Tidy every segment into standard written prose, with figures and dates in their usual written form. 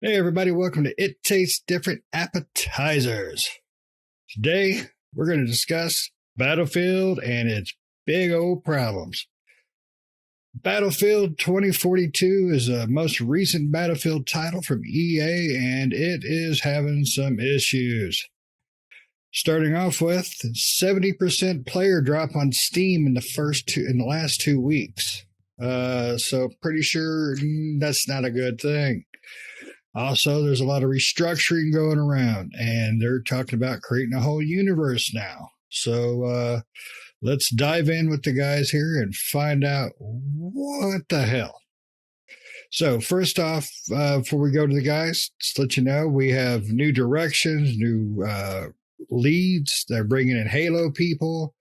Hey, everybody, welcome to It Tastes Different Appetizers. Today, we're going to discuss Battlefield and its big old problems. Battlefield 2042 is the most recent Battlefield title from EA, and it is having some issues. Starting off with 70% player drop on Steam in the last 2 weeks. So pretty sure that's not a good thing. Also, there's a lot of restructuring going around, and they're talking about creating a whole universe now. So let's dive in with the guys here and find out what the hell. So first off, before we go to the guys, just to let you know, we have new directions, new leads. They're bringing in Halo people.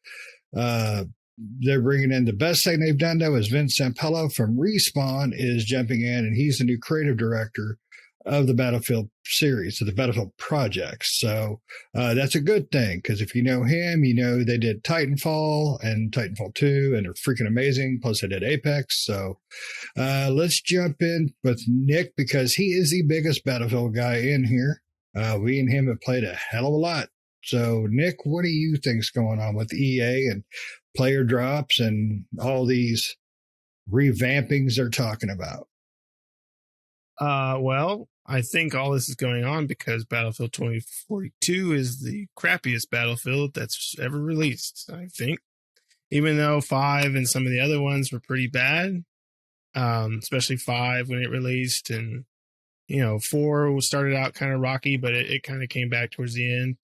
They're bringing in the best thing they've done, though, is Vince Zampella from Respawn is jumping in, and he's the new creative director of the Battlefield series, of the Battlefield projects. So that's a good thing, because if you know him, you know they did Titanfall and Titanfall 2, and they're freaking amazing. Plus, they did Apex. So let's jump in with Nick, because he is the biggest Battlefield guy in here. We and him have played a hell of a lot. So, Nick, what do you think's going on with EA and player drops and all these revampings they're talking about? Well, I think all this is going on because Battlefield 2042 is the crappiest Battlefield that's ever released, I think. Even though 5 and some of the other ones were pretty bad, especially 5 when it released. And, 4 started out kind of rocky, but it kind of came back towards the end.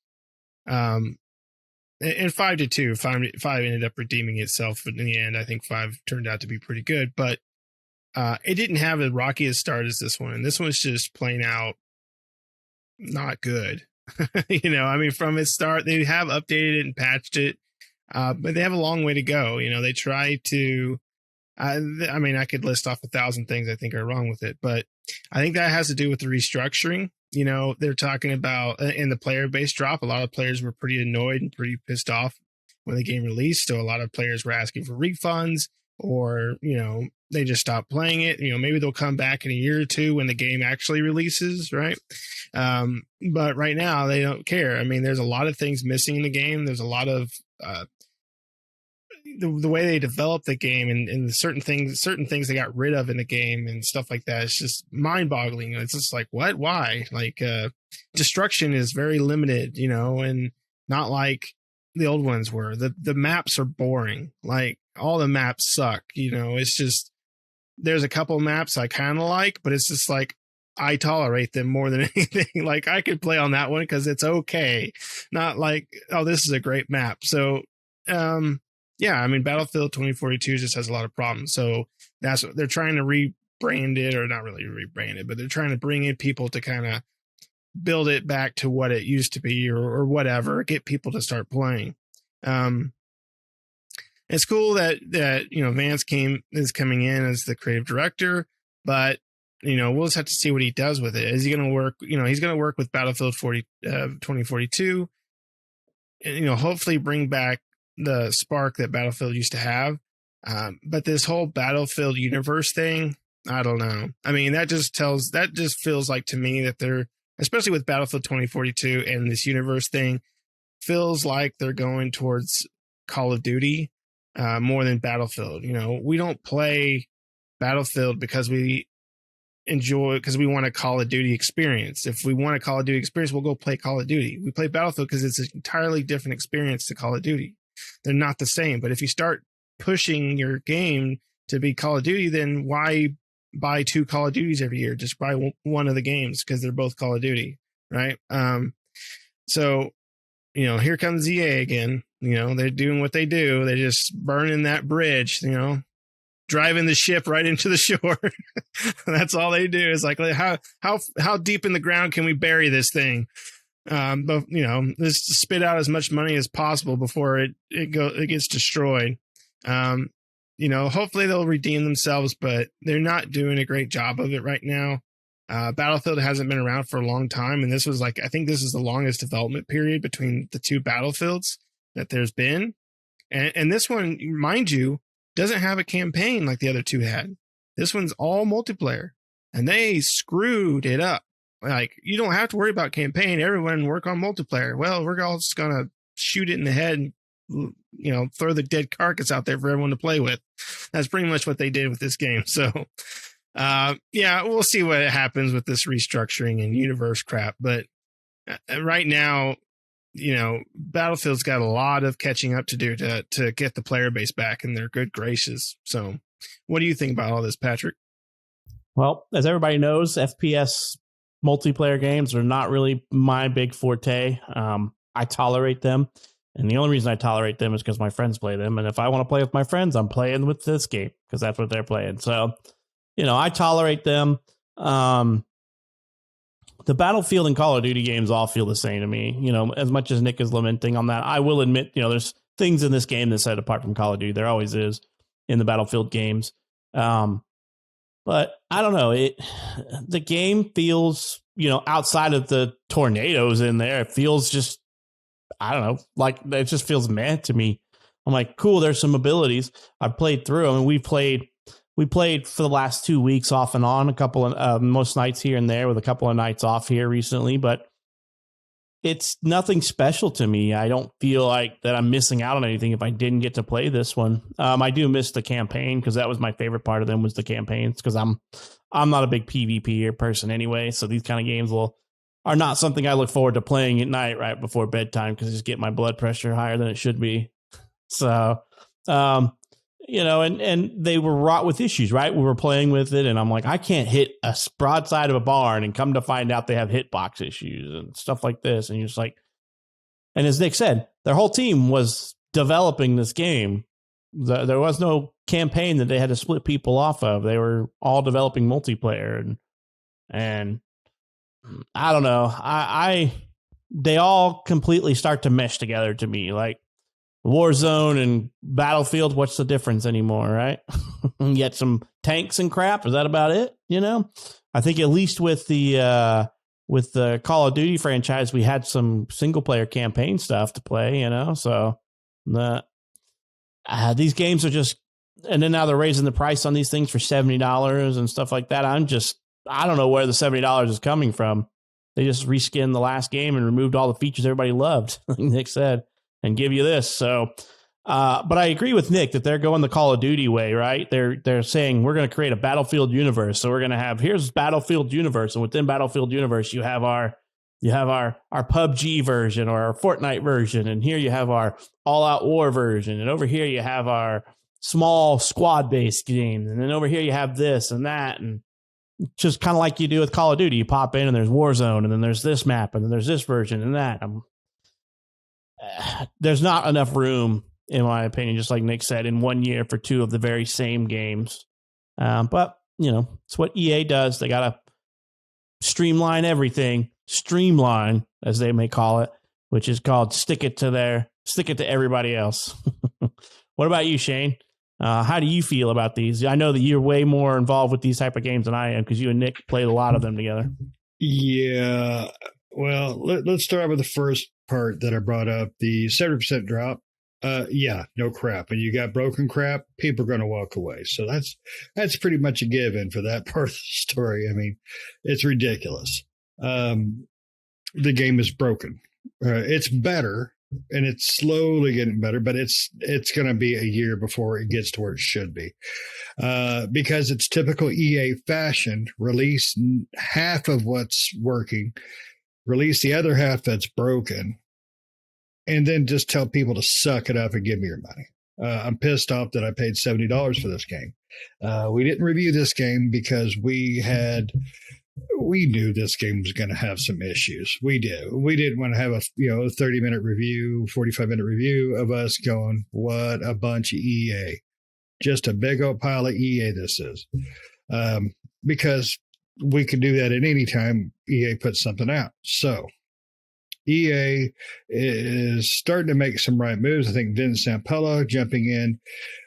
And 5 did too. 5 ended up redeeming itself, but in the end, I think 5 turned out to be pretty good. But it didn't have as rocky a start as this one. And this one's just plain out not good. From its start, they have updated it and patched it, but they have a long way to go. They try to, I could list off 1,000 things I think are wrong with it, but I think that has to do with the restructuring. They're talking about in the player base drop. A lot of players were pretty annoyed and pretty pissed off when the game released. So a lot of players were asking for refunds, or, they just stopped playing it. Maybe they'll come back in a year or two when the game actually releases, right? But right now they don't care. There's a lot of things missing in the game. There's a lot of the way they developed the game and certain things they got rid of in the game and stuff like that. It's just mind-boggling. It's just like, what? Why? Destruction is very limited, and not like the old ones were. The maps are boring. Like, all the maps suck. It's just, there's a couple maps I kind of like, but it's just like, I tolerate them more than anything. Like, I could play on that one because it's okay. Not like, oh, this is a great map. So, Battlefield 2042 just has a lot of problems. So that's what they're trying to rebrand it, or not really rebrand it, but they're trying to bring in people to kind of build it back to what it used to be, or whatever, get people to start playing. It's cool that Vance is coming in as the creative director, but we'll just have to see what he does with it. Is he going to work? He's going to work with Battlefield 2042, and hopefully bring back the spark that Battlefield used to have. But this whole Battlefield universe thing, I don't know. That just feels like to me that they're, especially with Battlefield 2042 and this universe thing, feels like they're going towards Call of Duty more than Battlefield. We don't play Battlefield because we want a Call of Duty experience. If we want a Call of Duty experience, we'll go play Call of Duty. We play Battlefield because it's an entirely different experience to Call of Duty. They're not the same. But if you start pushing your game to be Call of Duty, then why buy 2 Call of Duties every year? Just buy one of the games, because they're both Call of Duty, right? So here comes EA again. They're doing what they do. They're just burning that bridge, driving the ship right into the shore. That's all they do. Is like, how deep in the ground can we bury this thing? But let's spit out as much money as possible before it gets destroyed. Hopefully they'll redeem themselves, but they're not doing a great job of it right now. Battlefield hasn't been around for a long time, and I think this is the longest development period between the 2 Battlefields that there's been. And this one, mind you, doesn't have a campaign like the other 2 had. This one's all multiplayer, and they screwed it up. Like, you don't have to worry about campaign. Everyone work on multiplayer. Well, we're all just gonna shoot it in the head and, throw the dead carcass out there for everyone to play with. That's pretty much what they did with this game. So, we'll see what happens with this restructuring and universe crap. But right now, Battlefield's got a lot of catching up to do to get the player base back in their good graces. So, what do you think about all this, Patrick? Well, as everybody knows, FPS multiplayer games are not really my big forte. I tolerate them. And the only reason I tolerate them is because my friends play them. And if I want to play with my friends, I'm playing with this game because that's what they're playing. So, I tolerate them. The Battlefield and Call of Duty games all feel the same to me. As much as Nick is lamenting on that, I will admit, there's things in this game that set apart from Call of Duty. There always is in the Battlefield games. But I don't know. The game feels, outside of the tornadoes in there, it feels just, I don't know, like it just feels meh to me. I'm like, cool, there's some abilities. I've played through them, and we played for the last 2 weeks off and on, a couple of most nights here and there with a couple of nights off here recently, but it's nothing special to me. I don't feel like that I'm missing out on anything if I didn't get to play this one. I do miss the campaign because that was my favorite part of them was the campaigns because I'm not a big PvP person anyway. So these kind of games are not something I look forward to playing at night right before bedtime because I just get my blood pressure higher than it should be. So, and they were wrought with issues, right? We were playing with it and I'm like, I can't hit a broadside of a barn and come to find out they have hitbox issues and stuff like this. And you're just like, and as Nick said, their whole team was developing this game. There was no campaign that they had to split people off of. They were all developing multiplayer and I don't know. They all completely start to mesh together to me. Like Warzone and Battlefield, what's the difference anymore, right? You get some tanks and crap. Is that about it? I think at least with the Call of Duty franchise, we had some single player campaign stuff to play, So these games are just, and then now they're raising the price on these things for $70 and stuff like that. I don't know where the $70 is coming from. They just reskinned the last game and removed all the features everybody loved, like Nick said, and give you this. So, but I agree with Nick that they're going the Call of Duty way, right? They're saying we're going to create a Battlefield universe. So we're going to have, here's Battlefield universe. And within Battlefield universe, you have our PUBG version or our Fortnite version. And here you have our All Out War version. And over here you have our small squad based games. And then over here you have this and that. And just kind of like you do with Call of Duty, you pop in and there's Warzone, and then there's this map, and then there's this version and that. There's not enough room, in my opinion, just like Nick said, in 1 year for two of the very same games. But, it's what EA does. They got to streamline everything, as they may call it, which is called stick it to everybody else. What about you, Shane? How do you feel about these? I know that you're way more involved with these type of games than I am because you and Nick played a lot of them together. Yeah. Well, let's start with the first part that I brought up, the 70% drop. No crap. And you got broken crap, people are going to walk away. So that's pretty much a given for that part of the story. I mean, it's ridiculous. The game is broken. It's better. And it's slowly getting better, but it's going to be a year before it gets to where it should be. Because it's typical EA fashion, release half of what's working, release the other half that's broken, and then just tell people to suck it up and give me your money. I'm pissed off that I paid $70 for this game. We didn't review this game because we knew this game was going to have some issues. We did. We didn't want to have a 30-minute review, 45-minute review of us going, what a bunch of EA. Just a big old pile of EA this is. Because we could do that at any time EA puts something out. So EA is starting to make some right moves. I think Vince Zampella jumping in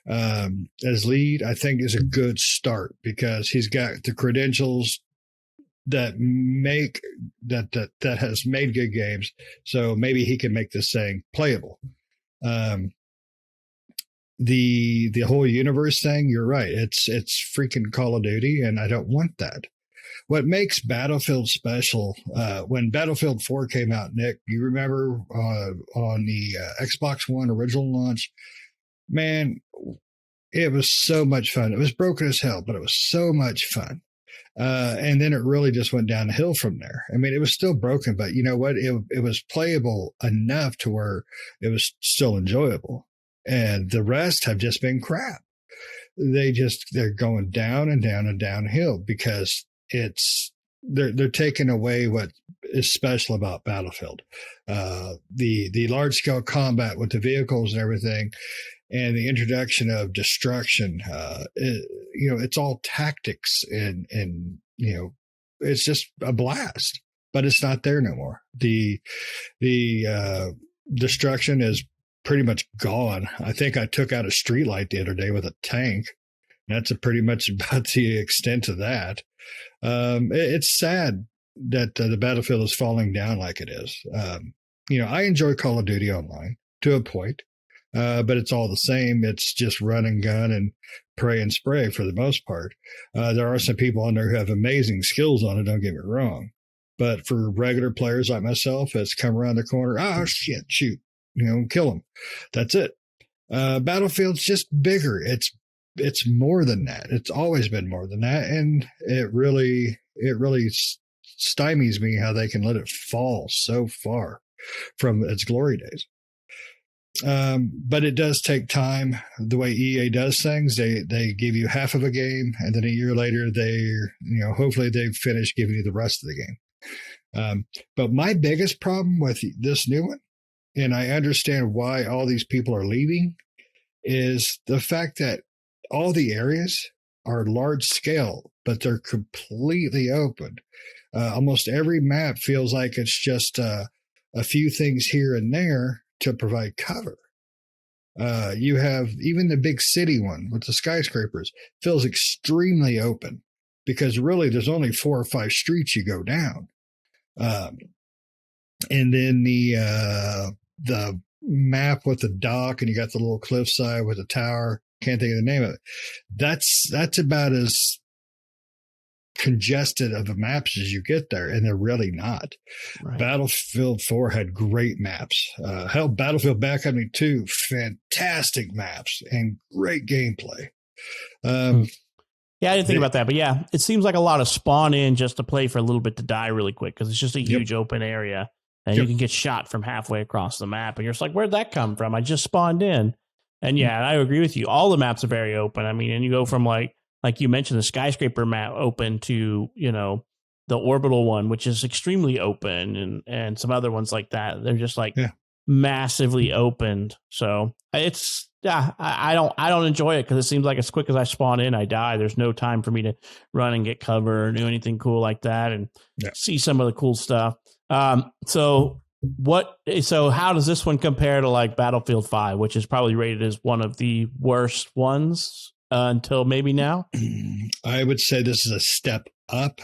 as lead, I think is a good start because he's got the credentials that has made good games. So maybe he can make this thing playable. The whole universe thing, you're right. It's freaking Call of Duty, and I don't want that. what makes Battlefield special, when Battlefield 4 came out, Nick, you remember on the Xbox One original launch? Man, it was so much fun. It was broken as hell, but it was so much fun. And then it really just went down the hill from there. I mean, it was still broken, but you know what? It was playable enough to where it was still enjoyable. And the rest have just been crap. They're going down and down and downhill because they're taking away what is special about Battlefield. The large scale combat with the vehicles and everything, and the introduction of destruction. It's all tactics and it's just a blast, but it's not there no more. The destruction is pretty much gone. I think I took out a streetlight the other day with a tank. That's pretty much about the extent of that. It's sad that the Battlefield is falling down like it is. I enjoy Call of Duty Online to a point, but it's all the same. It's just run and gun and pray and spray for the most part. There are some people on there who have amazing skills on it, don't get me wrong. But for regular players like myself, that's come around the corner, shit, shoot, kill them. That's it. Battlefield's just bigger. It's more than that. It's always been more than that. And it really stymies me how they can let it fall so far from its glory days. But it does take time. The way EA does things, they give you half of a game, and then a year later, hopefully they've finished giving you the rest of the game. But my biggest problem with this new one, and I understand why all these people are leaving, is the fact that all the areas are large scale, but they're completely open. Almost every map feels like it's just a few things here and there to provide cover. You have even the big city one with the skyscrapers feels extremely open because really there's only 4 or 5 streets you go down. And then the map with the dock, and you got the little cliffside with the tower. Can't think of the name of it. That's about as congested of the maps as you get there, and they're really not. Right. Battlefield 4 had great maps. Hell, Battlefield Bad Company 2, fantastic maps and great gameplay. Yeah, I didn't think about that, but yeah, it seems like a lot of spawn in just to play for a little bit to die really quick because it's just a huge open area, and you can get shot from halfway across the map, and you're just like, where'd that come from? I just spawned in. And yeah, I agree with you. All the maps are very open. I mean, and you go from like you mentioned, the skyscraper map open to, the orbital one, which is extremely open, and some other ones like that. They're just massively opened. So it's, I don't enjoy it because it seems like as quick as I spawn in, I die. There's no time for me to run and get cover or do anything cool like that and see some of the cool stuff. So how does this one compare to like Battlefield 5, which is probably rated as one of the worst ones until maybe now? I would say this is a step up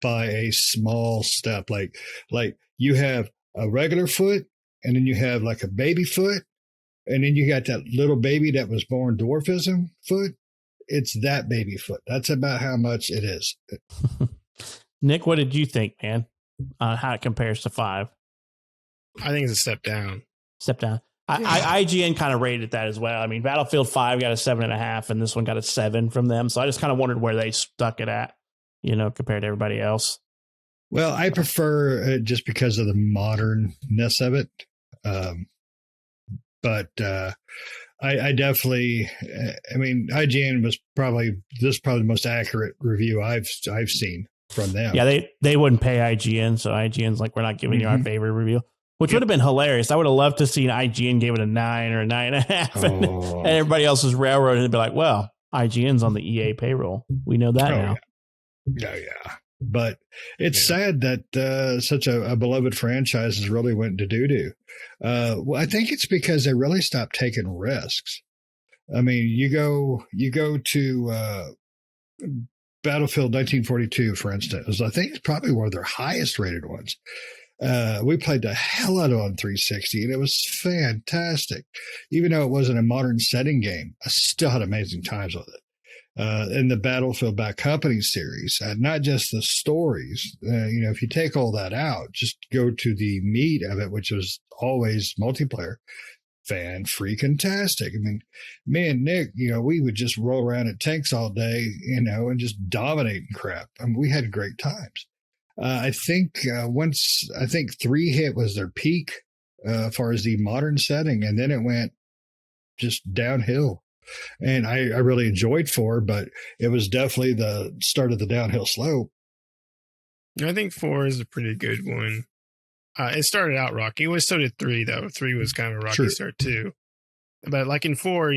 by a small step. Like you have a regular foot, and then you have like a baby foot, and then you got that little baby that was born dwarfism foot. It's that baby foot. That's about how much it is. Nick, what did you think, man? How it compares to 5? I think it's a step down. Step down. IGN kind of rated that as well. I mean, Battlefield 5 got a 7.5, and this one got a 7 from them. So I just kind of wondered where they stuck it at, compared to everybody else. Well, I prefer it just because of the modernness of it. But I definitely, IGN was probably the most accurate review I've seen from them. Yeah, they wouldn't pay IGN, so IGN's like, we're not giving you our favorite review. Which would have been hilarious. I would have loved to see IGN gave it a 9 or a 9.5, and everybody else is railroading and be like, well, IGN's on the EA payroll. We know that now. Yeah. But it's sad that such a beloved franchise has really went to doo-doo. Well, I think it's because they really stopped taking risks. I mean, you go to Battlefield 1942, for instance. I think it's probably one of their highest rated ones. We played the hell out of it on 360, and it was fantastic. Even though it wasn't a modern setting game, I still had amazing times with it. in the Battlefield Bad Company series, not just the stories. If you take all that out, just go to the meat of it, which was always multiplayer. Fan freaking tastic. I mean, me and Nick, we would just roll around at tanks all day, and just dominate and crap. I mean, we had great times. I think 3 hit was their peak as far as the modern setting, and then it went just downhill. And I really enjoyed 4, but it was definitely the start of the downhill slope. I think 4 is a pretty good one. It started out rocky. So did 3, though. 3 was kind of a rocky start, too. But like in 4,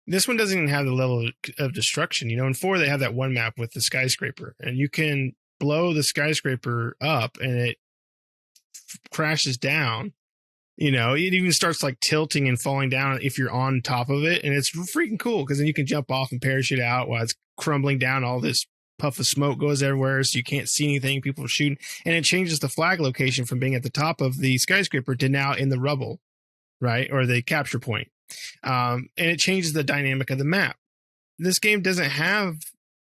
this one doesn't even have the level of destruction. In 4, they have that one map with the skyscraper, and you can blow the skyscraper up and it crashes down. It even starts like tilting and falling down if you're on top of it. And it's freaking cool because then you can jump off and parachute out while it's crumbling down. All this puff of smoke goes everywhere, so you can't see anything. People are shooting, and it changes the flag location from being at the top of the skyscraper to now in the rubble, right? Or the capture point. And it changes the dynamic of the map. This game doesn't have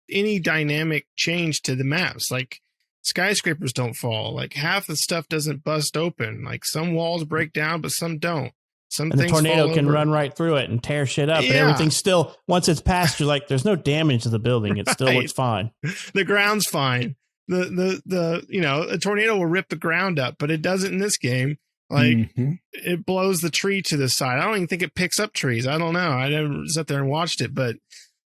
any dynamic change to the maps. Like, skyscrapers don't fall. Like, half the stuff doesn't bust open. Like, some walls break down, but some don't. And the tornado can run right through it and tear shit up. Yeah. And everything's still, once it's passed, you're like, there's no damage to the building. It still looks fine. The ground's fine. A tornado will rip the ground up, but it doesn't in this game. Like, It blows the tree to the side. I don't even think it picks up trees. I don't know. I never sat there and watched it, but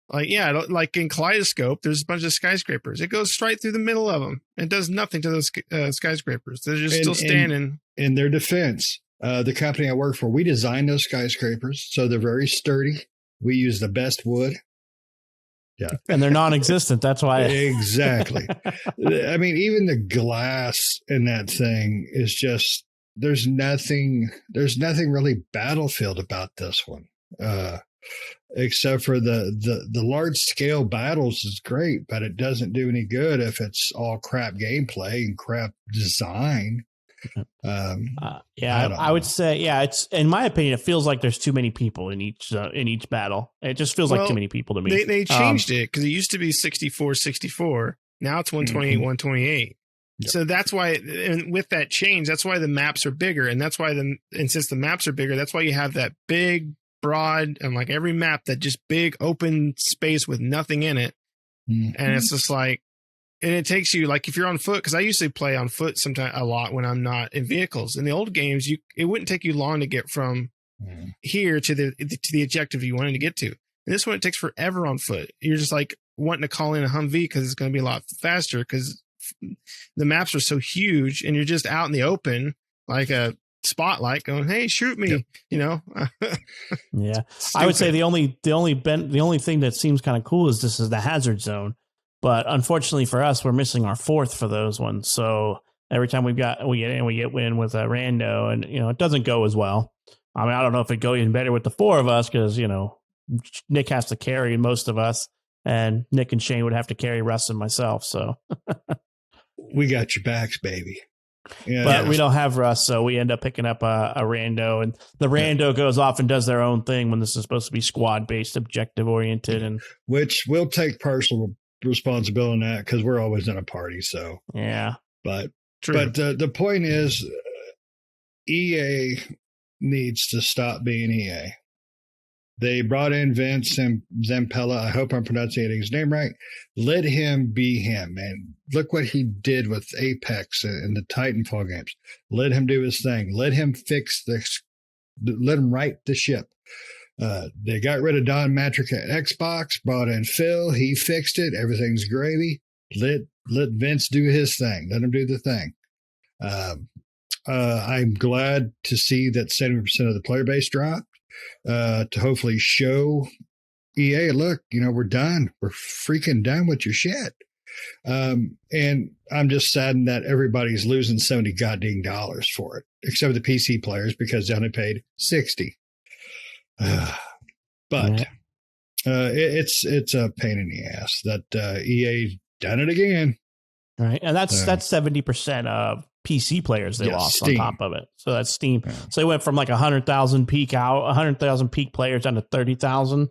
like in Kaleidoscope, there's a bunch of skyscrapers. It goes straight through the middle of them. It does nothing to those skyscrapers. They're just still standing. In their defense, the company I work for, we designed those skyscrapers, so they're very sturdy. We use the best wood. Yeah. And they're non-existent. That's why. Exactly. I mean, even the glass in that thing is just, there's nothing really Battlefield about this one. Except for the large scale battles is great, but it doesn't do any good if it's all crap gameplay and crap design. I would say, it's, in my opinion, it feels like there's too many people in each battle. It just feels like too many people to me. They changed it because it used to be 64-64. Now it's 128-128. Yep. So that's why, and with that change, that's why the maps are bigger, and that's why and since the maps are bigger, that's why you have that big, broad, and like every map, that just big open space with nothing in it. And it's just like, and it takes you, like, if you're on foot, because I usually play on foot sometimes a lot when I'm not in vehicles. In the old games, it wouldn't take you long to get from here to the objective you wanted to get to. And this one, it takes forever on foot. You're just like wanting to call in a Humvee because it's going to be a lot faster because the maps are so huge, and you're just out in the open like a spotlight going, hey, shoot me. Yeah. I would say the only thing that seems kind of cool is this is the hazard zone. But unfortunately for us, we're missing our 4th for those ones. So every time we get win with a rando, and it doesn't go as well. I mean, I don't know if it'd go even better with the 4 of us because Nick has to carry most of us, and Nick and Shane would have to carry Russ and myself. So we got your backs, baby. Yeah, but we don't have Russ, so we end up picking up a rando, and the rando goes off and does their own thing when this is supposed to be squad-based, objective-oriented, and which we'll take personal responsibility in that because we're always in a party. So but the point is, EA needs to stop being EA. They brought in Vince Zampella. I hope I'm pronouncing his name right. Let him be him, man. Look what he did with Apex and the Titanfall games. Let him do his thing. Let him fix this. Let him right the ship. They got rid of Don Matrick at Xbox, brought in Phil. He fixed it. Everything's gravy. Let Vince do his thing. Let him do the thing. I'm glad to see that 70% of the player base dropped. To hopefully show EA, look, we're done. We're freaking done with your shit. And I'm just saddened that everybody's losing $70 goddamn for it, except for the PC players because they only paid $60. But it's a pain in the ass that EA done it again. Right, and that's 70% of PC players they lost Steam. On top of it. So that's Steam. Yeah. So they went from like 100,000 peak players down to 30,000.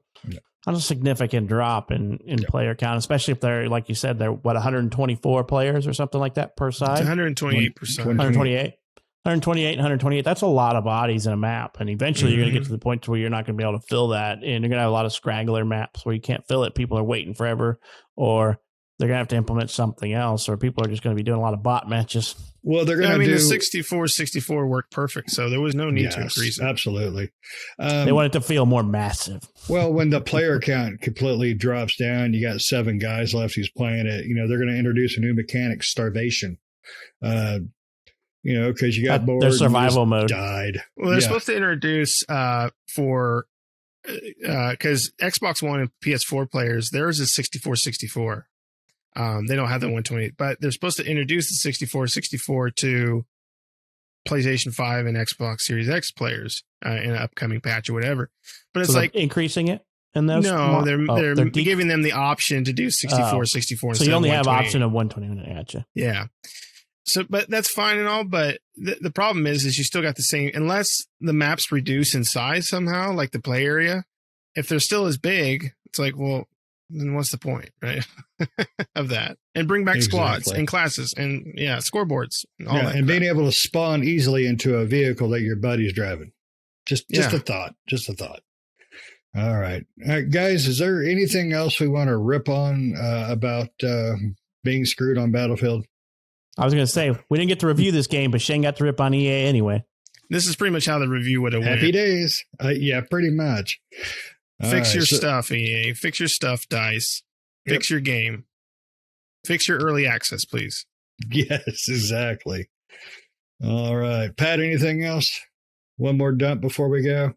That's a significant drop in player count, especially if they're, like you said, they're 124 players or something like that per It's side. 128%. 128. 128. That's a lot of bodies in a map. And eventually you're going to get to the point where you're not going to be able to fill that. And you're going to have a lot of straggler maps where you can't fill it. People are waiting forever, or they're going to have to implement something else, or people are just going to be doing a lot of bot matches. Well, they're going to do... the 64-64 worked perfect, so there was no need to increase it. Absolutely. They want it to feel more massive. Well, when the player count completely drops down, you got 7 guys left who's playing it. They're going to introduce a new mechanic, starvation. Because you got bored. Their survival mode died. Well, they're supposed to introduce because Xbox One and PS4 players, theirs is 64-64. They don't have the 128, but they're supposed to introduce the 64-64 to PlayStation 5 and Xbox Series X players in an upcoming patch or whatever. But it's like increasing it. And those they're giving them the option to do 64-64. So you only have option of 120. Gotcha. Yeah. So, but that's fine and all. But the problem is you still got the same, unless the maps reduce in size somehow, like the play area. If they're still as big, it's like, well, then what's the point, right? of that? And bring back squads and classes and scoreboards and all that. And being able to spawn easily into a vehicle that your buddy's driving. Just a thought. Just a thought. All right, guys. Is there anything else we want to rip on about being screwed on Battlefield? I was going to say, we didn't get to review this game, but Shane got to rip on EA anyway. This is pretty much how the review would have went. Happy days. Yeah, pretty much. Fix your stuff, EA. Fix your stuff, DICE. Fix your game. Fix your early access, please. Yes, exactly. All right. Pat, anything else? One more dump before we go?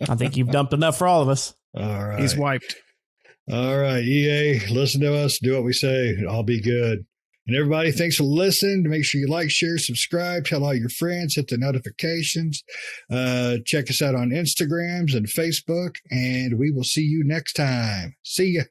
I think you've dumped enough for all of us. All right. He's wiped. All right, EA, listen to us. Do what we say. I'll be good. And everybody, thanks for listening. Make sure you like, share, subscribe, tell all your friends, hit the notifications. Check us out on Instagrams and Facebook, and we will see you next time. See ya.